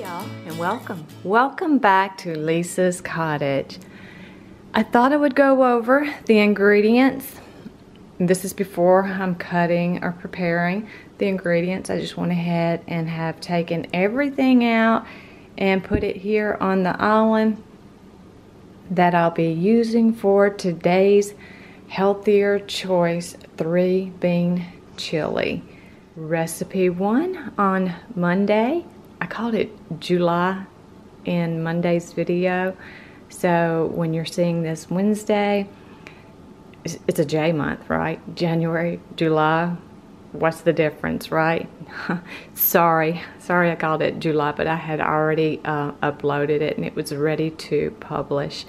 y'all, and welcome back to Lisa's Cottage. I thought I would go over the ingredients. This is before I'm cutting or preparing the ingredients. I just went ahead and have taken everything out and put it here on the island that I'll be using for today's healthier choice 3-bean chili. Recipe 1 on Monday. I called it July in Monday's video. So when you're seeing this Wednesday, it's a J month, right? January, July. What's the difference, right? Sorry I called it July, but I had already uploaded it and it was ready to publish.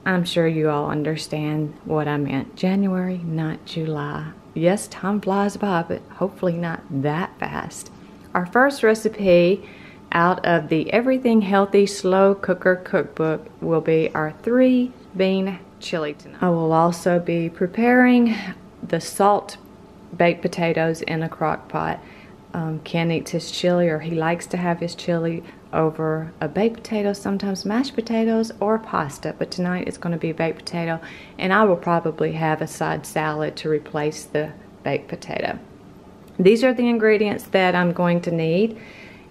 I'm sure you all understand what I meant. January, not July. Yes, time flies by, but hopefully not that fast. Our first recipe out of the Everything Healthy Slow Cooker Cookbook will be our 3-bean chili tonight. I will also be preparing the salt baked potatoes in a crock pot. Ken eats his chili, or he likes to have his chili over a baked potato, sometimes mashed potatoes or pasta, but tonight it's going to be baked potato, and I will probably have a side salad to replace the baked potato. These are the ingredients that I'm going to need,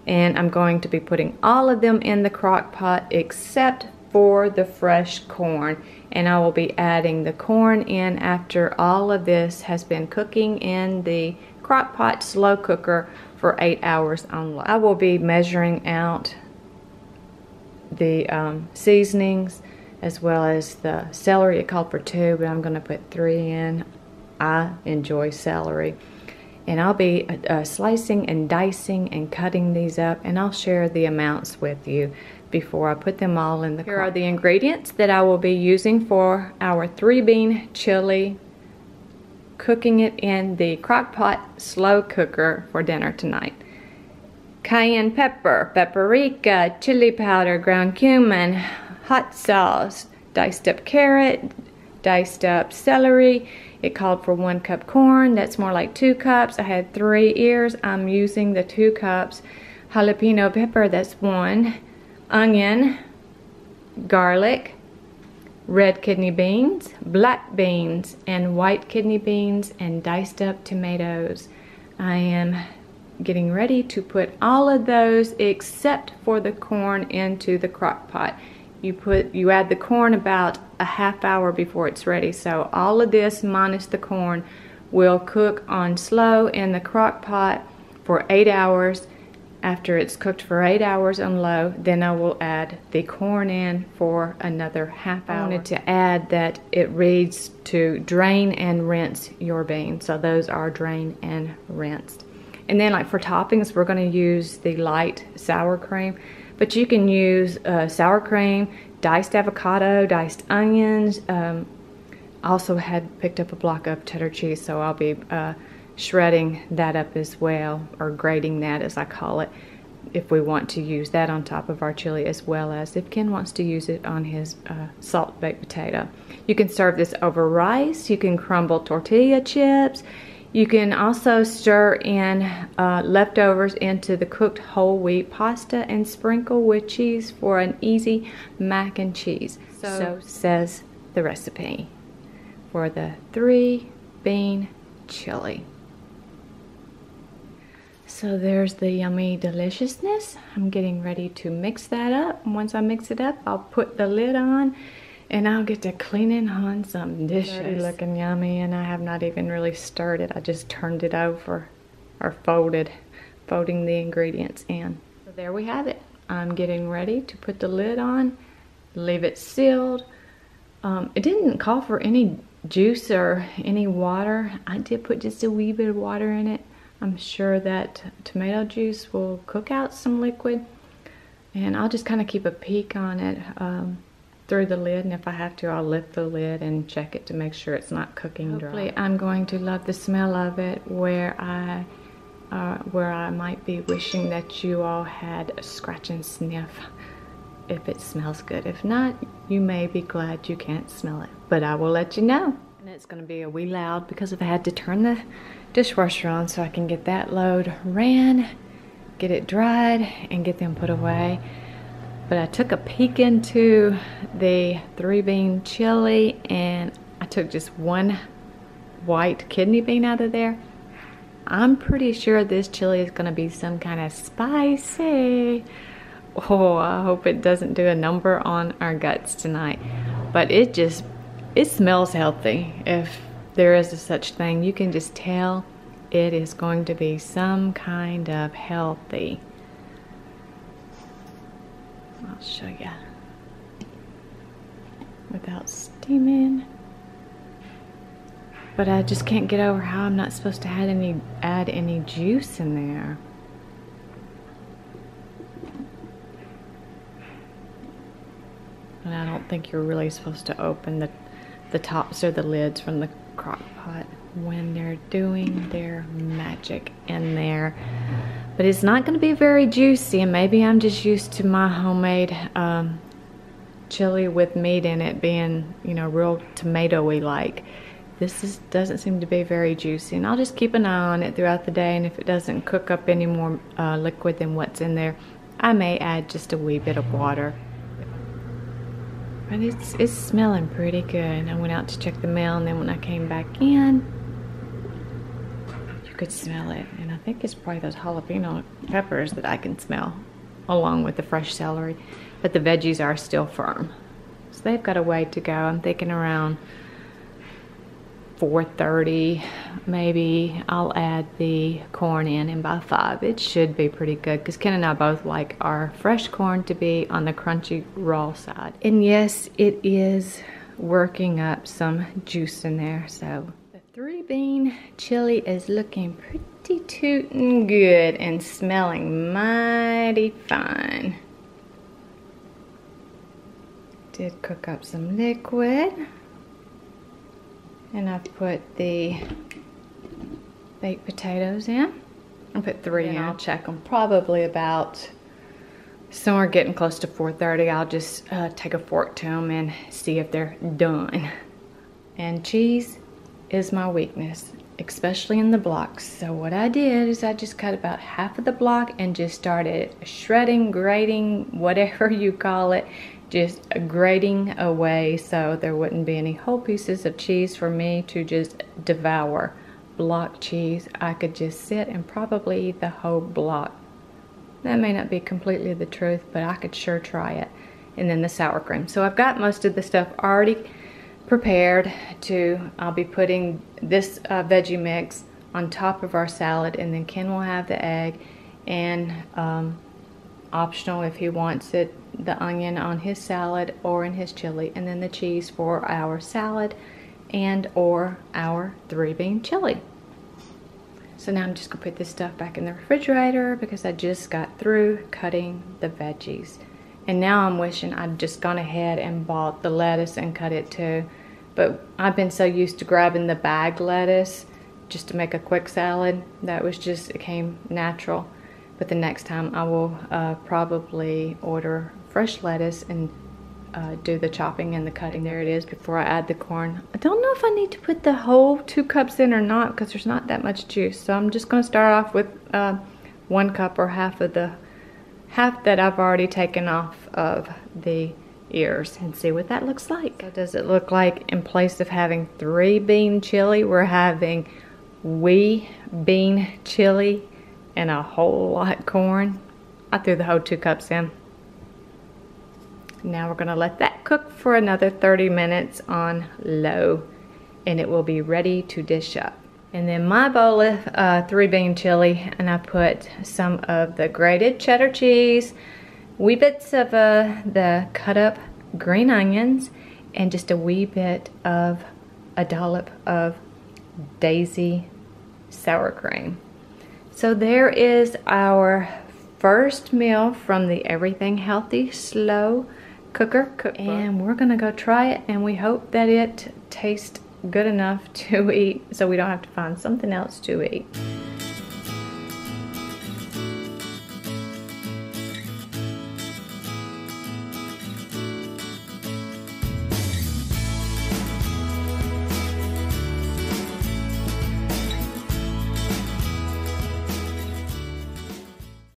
and I'm going to be putting all of them in the crock pot except for the fresh corn, and I will be adding the corn in after all of this has been cooking in the crock pot slow cooker for 8 hours on low. I will be measuring out the seasonings as well as the celery. It called for 2, but I'm going to put 3 in. I enjoy celery. And I'll be slicing and dicing and cutting these up, and I'll share the amounts with you before I put them all in the crock. Here are the ingredients that I will be using for our 3-bean chili, cooking it in the crock pot slow cooker for dinner tonight. Cayenne pepper, paprika, chili powder, ground cumin, hot sauce, diced up carrot, diced up celery. It called for 1 cup corn. That's more like 2 cups. I had 3 ears. I'm using the 2 cups. Jalapeno pepper, that's 1. Onion, garlic, red kidney beans, black beans, and white kidney beans, and diced up tomatoes. I am getting ready to put all of those except for the corn into the crock pot. You add the corn about a half hour before it's ready. So all of this minus the corn will cook on slow in the crock pot for 8 hours. After it's cooked for 8 hours on low, then I will add the corn in for another half hour. I wanted to add that it reads to drain and rinse your beans. So those are drained and rinsed. And then like for toppings, we're going to use the light sour cream. But you can use sour cream, diced avocado, diced onions. Also had picked up a block of cheddar cheese, so I'll be shredding that up as well, or grating that as I call it, if we want to use that on top of our chili, as well as if Ken wants to use it on his salt baked potato. You can serve this over rice. You can crumble tortilla chips. You can also stir in leftovers into the cooked whole wheat pasta and sprinkle with cheese for an easy mac and cheese. So says the recipe for the 3-bean chili. So there's the yummy deliciousness. I'm getting ready to mix that up. And once I mix it up, I'll put the lid on, and I'll get to cleaning on some dishes. Dirty looking yummy, and I have not even really stirred it. I just turned it over, or folding the ingredients in. So there we have it. I'm getting ready to put the lid on, leave it sealed. It didn't call for any juice or any water. I did put just a wee bit of water in it. I'm sure that tomato juice will cook out some liquid, and I'll just kind of keep a peek on it through the lid, and if I have to, I'll lift the lid and check it to make sure it's not cooking dry. Hopefully I'm going to love the smell of it, where I might be wishing that you all had a scratch and sniff if it smells good. If not, you may be glad you can't smell it, but I will let you know. And it's going to be a wee loud because I've had to turn the dishwasher on so I can get that load ran get it dried and get them put away. But I took a peek into the 3-bean chili and I took just one white kidney bean out of there. I'm pretty sure this chili is gonna be some kind of spicy. Oh, I hope it doesn't do a number on our guts tonight. But it smells healthy, if there is a such thing. You can just tell it is going to be some kind of healthy. I'll show you without steaming. But I just can't get over how I'm not supposed to add any juice in there. And I don't think you're really supposed to open the tops or the lids from the crock pot when they're doing their magic in there. But it's not going to be very juicy, and maybe I'm just used to my homemade chili with meat in it being, you know, real tomatoey like. This doesn't seem to be very juicy, and I'll just keep an eye on it throughout the day, and if it doesn't cook up any more liquid than what's in there, I may add just a wee bit of water. But it's smelling pretty good. I went out to check the mail, and then when I came back in, you could smell it. And I think it's probably those jalapeno peppers that I can smell, along with the fresh celery. But the veggies are still firm. So they've got a way to go. I'm thinking around 4:30 maybe I'll add the corn in, and by 5 it should be pretty good, because Ken and I both like our fresh corn to be on the crunchy raw side. And yes, it is working up some juice in there. So the 3-bean chili is looking pretty tootin' good and smelling mighty fine. Did cook up some liquid. And I've put the baked potatoes in. I put 3 in. I'll check them probably about somewhere getting close to 4:30. I'll just take a fork to them and see if they're done. And cheese is my weakness, especially in the blocks. So what I did is I just cut about half of the block and just started shredding, grating, whatever you call it, just grating away so there wouldn't be any whole pieces of cheese for me to just devour. Block cheese, I could just sit and probably eat the whole block. That may not be completely the truth, but I could sure try it. And then the sour cream. So I've got most of the stuff already prepared I'll be putting this veggie mix on top of our salad, and then Ken will have the egg, and optional if he wants it, the onion on his salad or in his chili, and then the cheese for our salad and or our 3-bean chili. So now I'm just gonna put this stuff back in the refrigerator because I just got through cutting the veggies. And now I'm wishing I'd just gone ahead and bought the lettuce and cut it too. But I've been so used to grabbing the bag lettuce just to make a quick salad. That was just, it came natural. But the next time I will probably order fresh lettuce and do the chopping and the cutting. There it is before I add the corn. I don't know if I need to put the whole 2 cups in or not, because there's not that much juice. So I'm just going to start off with 1 cup, or half that I've already taken off of the ears, and see what that looks like. So does it look like in place of having 3-bean chili, we're having wee bean chili and a whole lot of corn? I threw the whole 2 cups in. Now we're gonna let that cook for another 30 minutes on low, and it will be ready to dish up. And then my bowl of 3-bean chili, and I put some of the grated cheddar cheese, wee bits of the cut up green onions, and just a wee bit of a dollop of Daisy sour cream. So there is our first meal from the Everything Healthy Slow Cooker Cookbook. And we're gonna go try it, and we hope that it tastes good enough to eat so we don't have to find something else to eat.